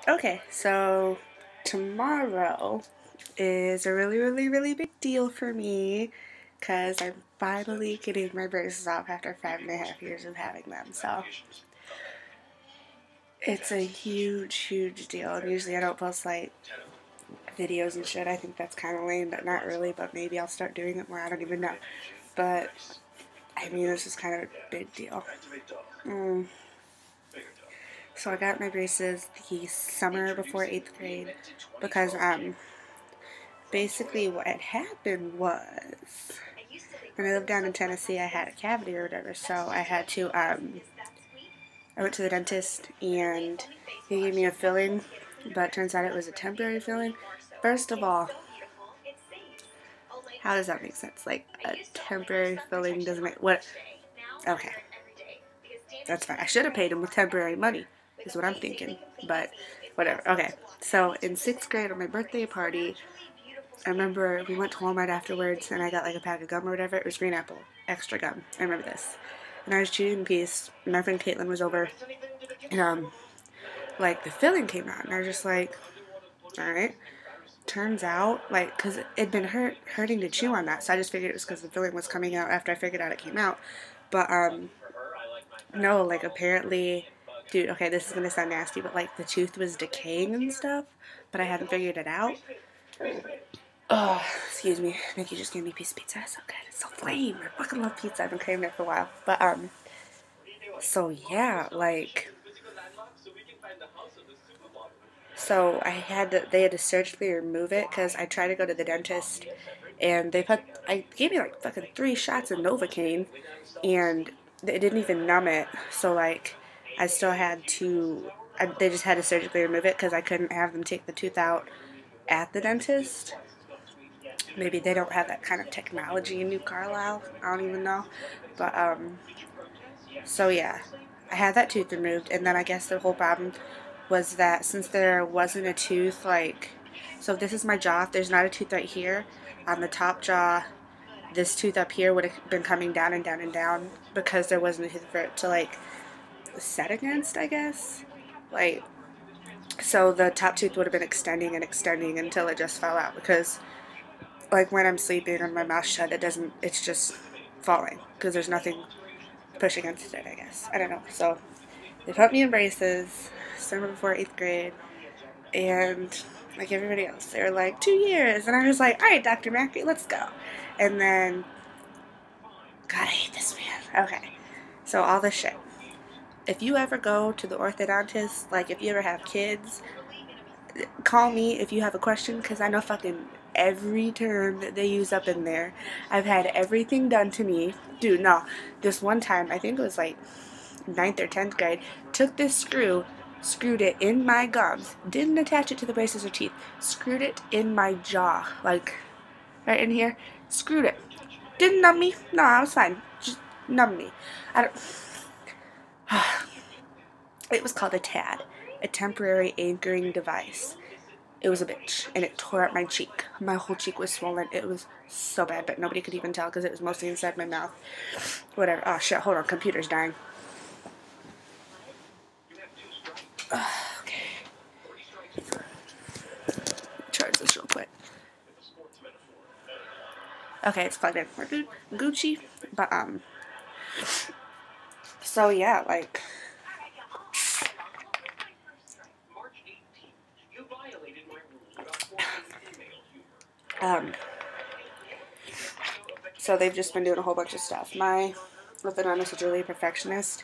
Okay, so tomorrow is a really big deal for me because I'm finally getting my braces off after 5.5 years of having them. So it's a huge deal. And usually I don't post like videos and shit. I think that's kind of lame, but not really. But maybe I'll start doing it more. I don't even know. But I mean, this is kind of a big deal. So I got my braces the summer before 8th grade because basically what had happened was when I lived down in Tennessee I had a cavity or whatever, so I had to I went to the dentist and he gave me a filling, but it turns out it was a temporary filling. First of all, how does that make sense? Like, a temporary filling doesn't make what? Okay, that's fine. I should have paid him with temporary money is what I'm thinking, but whatever. Okay, so in 6th grade on my birthday party, I remember we went to Walmart afterwards and I got like a pack of gum or whatever. It was green apple, extra gum. I remember this. And I was chewing in peace. My friend Caitlin was over and like the filling came out and I was just like, alright. Turns out, like, because it'd been hurting to chew on that, so I just figured it was because the filling was coming out after I figured out it came out. But no, like apparently, dude, okay, this is gonna sound nasty, but like the tooth was decaying and stuff, but I hadn't figured it out. Oh, excuse me. Nikki just gave me a piece of pizza. It's so good. It's so flame. I fucking love pizza. I've been craving it for a while. But, so yeah, like, so they had to surgically remove it because I tried to go to the dentist and I gave me like fucking 3 shots of Novocaine and it didn't even numb it. So, like, I still had to, they just had to surgically remove it because I couldn't have them take the tooth out at the dentist. Maybe they don't have that kind of technology in New Carlisle. I don't even know. But, so yeah. I had that tooth removed, and then I guess the whole problem was that since there wasn't a tooth, like, so if this is my jaw, if there's not a tooth right here, on the top jaw, this tooth up here would have been coming down and down and down because there wasn't a tooth for it to, like, set against, I guess. Like, so the top tooth would have been extending and extending until it just fell out because like when I'm sleeping and my mouth shut, it's just falling because there's nothing pushing against it, I guess. I don't know. So they put me in braces summer before 8th grade, and like everybody else, they were like 2 years, and I was like, all right, Dr. Mackey, let's go. And then, God, I hate this man. Okay, so all this shit. If you ever go to the orthodontist, like if you ever have kids, call me if you have a question because I know fucking every term that they use up in there. I've had everything done to me. Dude, no. This one time, I think it was like 9th or 10th grade, took this screwed it in my gums, didn't attach it to the braces or teeth, screwed it in my jaw, like right in here, screwed it. Didn't numb me. No, I was fine. Just numb me. I don't. It was called a TAD, a temporary anchoring device. It was a bitch, and it tore up my cheek. My whole cheek was swollen. It was so bad, but nobody could even tell because it was mostly inside my mouth. Whatever. Oh, shit. Hold on. Computer's dying. Okay. Charge this real quick. Okay, it's plugged in. We're good. Gucci. But, so yeah, like, so they've just been doing a whole bunch of stuff. My orthodontist is really a perfectionist.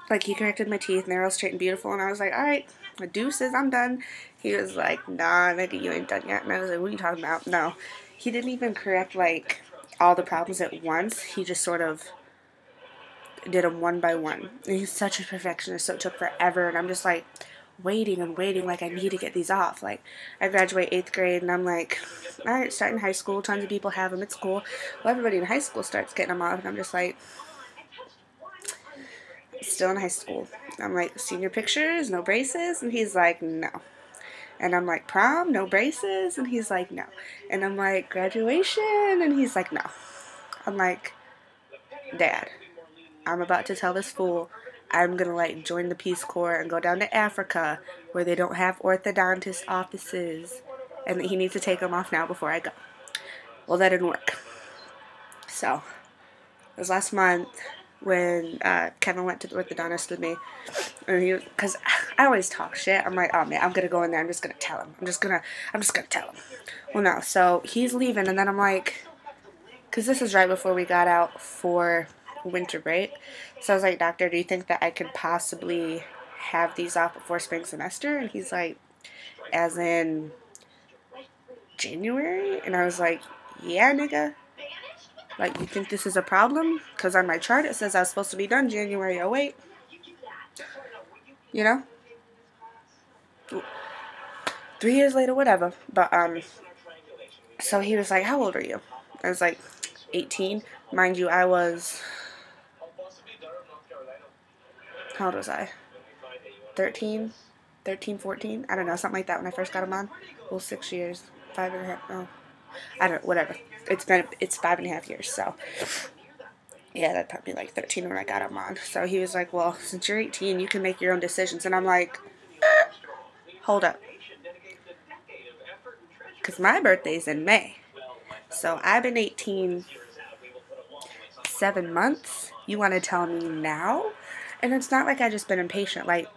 Like, he corrected my teeth, and they're all straight and beautiful, and I was like, alright, deuces, I'm done. He was like, nah, nigga, you ain't done yet. And I was like, what are you talking about? No. He didn't even correct, like, all the problems at once. He just sort of did them one by one. And he's such a perfectionist, so it took forever, and I'm just like, waiting and waiting, like, I need to get these off. Like, I graduate 8th grade, and I'm like, alright, starting high school, tons of people have them at school. Well, everybody in high school starts getting them off, and I'm just like, still in high school. I'm like, senior pictures, no braces? And he's like, no. And I'm like, prom, no braces? And he's like, no. And I'm like, graduation? And he's like, no. I'm like, Dad, I'm about to tell this fool I'm going to like join the Peace Corps and go down to Africa where they don't have orthodontist offices, and that he needs to take them off now before I go. Well, that didn't work. So, it was last month when Kevin went to the orthodontist with me, and he, because I always talk shit. I'm like, oh man, I'm gonna go in there. I'm just gonna tell him. I'm just gonna tell him. Well, no. So he's leaving, and then I'm like, because this is right before we got out for winter break. So I was like, doctor, do you think that I could possibly have these off before spring semester? And he's like, as in January? And I was like, yeah, nigga. Like, you think this is a problem? Because on my chart it says I was supposed to be done January 08. You know? 3 years later, whatever. But, so he was like, how old are you? I was like, 18. Mind you, I was, how old was I? 13, 14? I don't know, something like that when I first got him on. Well, 6 years. 5.5, no. I don't know, whatever. It's 5.5 years, so. Yeah, that put me like 13 when I got him on. So he was like, well, since you're 18, you can make your own decisions. And I'm like, hold up. Because my birthday's in May. So I've been 18 7 months. You want to tell me now? And it's not like I just been impatient. Like,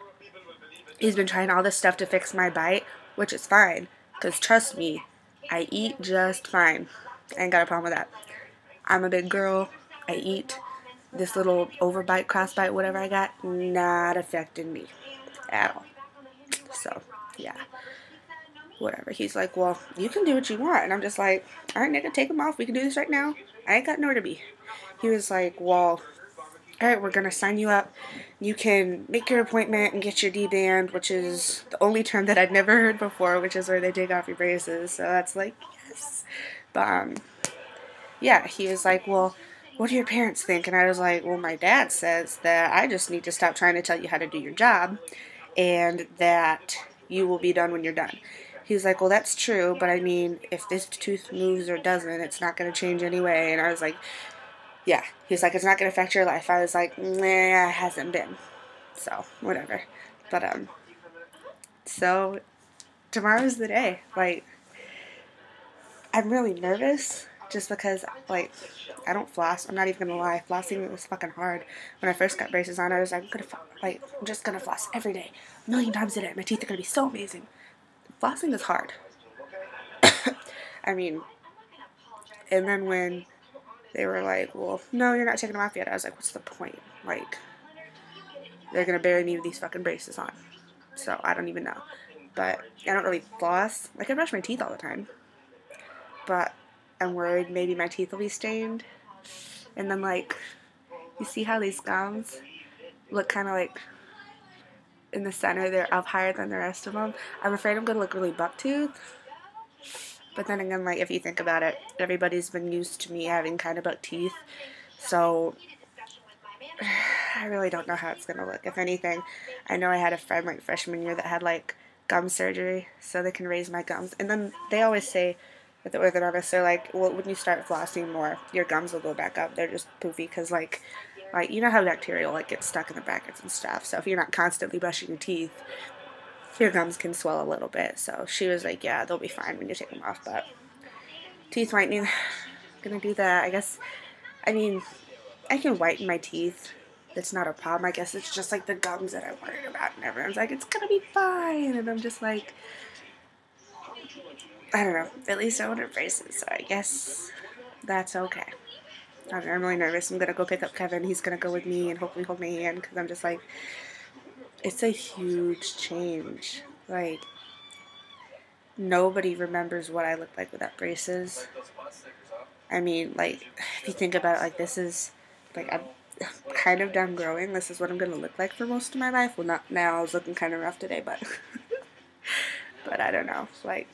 he's been trying all this stuff to fix my bite, which is fine. Because trust me, I eat just fine. I ain't got a problem with that. I'm a big girl. I eat. This little overbite, crossbite, whatever I got, not affecting me at all. So, yeah. Whatever. He's like, well, you can do what you want. And I'm just like, alright, nigga, take them off. We can do this right now. I ain't got nowhere to be. He was like, well, alright, we're going to sign you up. You can make your appointment and get your D-band, which is the only term that I'd never heard before, which is where they take off your braces. So that's like, yes. But, yeah, he was like, well, what do your parents think? And I was like, well, my dad says that I just need to stop trying to tell you how to do your job and that you will be done when you're done. He's like, well, that's true, but I mean, if this tooth moves or doesn't, it's not going to change anyway. And I was like, yeah. He's like, it's not going to affect your life. I was like, nah, it hasn't been. So, whatever. But, so, tomorrow's the day. Like, I'm really nervous just because, like, I don't floss. I'm not even gonna lie. Flossing was fucking hard. When I first got braces on, I was like, I'm just gonna floss every day, a million times a day. My teeth are gonna be so amazing. Flossing is hard. I mean, and then when they were like, well, no, you're not taking them off yet, I was like, what's the point? Like, they're gonna bury me with these fucking braces on. So, I don't even know. But I don't really floss. Like, I brush my teeth all the time. But I'm worried maybe my teeth will be stained. And then, like, you see how these gums look kind of like in the center, they're up higher than the rest of them. I'm afraid I'm going to look really buck-toothed. But then again, like, if you think about it, everybody's been used to me having kind of buck teeth. So, I really don't know how it's going to look. If anything, I know I had a friend, like, freshman year that had, like, gum surgery so they can raise my gums. And then they always say, with the orthodontist, they're like, well, when you start flossing more, your gums will go back up. They're just poofy because, like, you know how bacteria, like, gets stuck in the brackets and stuff. So if you're not constantly brushing your teeth, your gums can swell a little bit. So she was like, yeah, they'll be fine when you take them off. But teeth whitening, gonna do that. I guess, I mean, I can whiten my teeth. That's not a problem. I guess it's just, like, the gums that I'm worried about. And everyone's like, it's gonna be fine. And I'm just like, I don't know. At least I ordered braces, so I guess that's okay. I don't know, I'm really nervous. I'm gonna go pick up Kevin. He's gonna go with me and hopefully hold my hand because I'm just like, it's a huge change. Like, nobody remembers what I looked like without braces. I mean, like, if you think about it, like, this is, like, I'm kind of done growing. This is what I'm gonna look like for most of my life. Well, not now. I was looking kind of rough today, but, but I don't know. Like,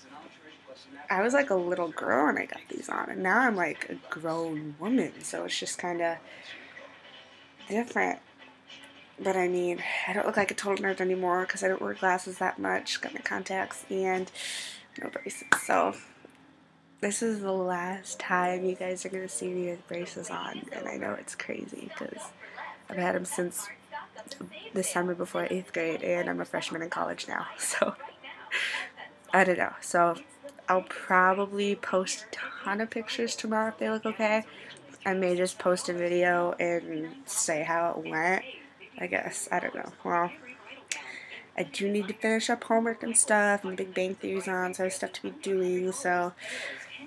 I was like a little girl when I got these on, and now I'm like a grown woman, so it's just kind of different. But I mean, I don't look like a total nerd anymore because I don't wear glasses that much, got my contacts, and no braces. So this is the last time you guys are going to see me with braces on, and I know it's crazy because I've had them since this summer before 8th grade, and I'm a freshman in college now, so I don't know. So I'll probably post a ton of pictures tomorrow if they look okay. I may just post a video and say how it went, I guess. I don't know. Well, I do need to finish up homework and stuff, and the Big Bang Theory's on, so I have stuff to be doing, so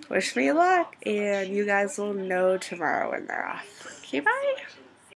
wish me luck, and you guys will know tomorrow when they're off. Okay, bye!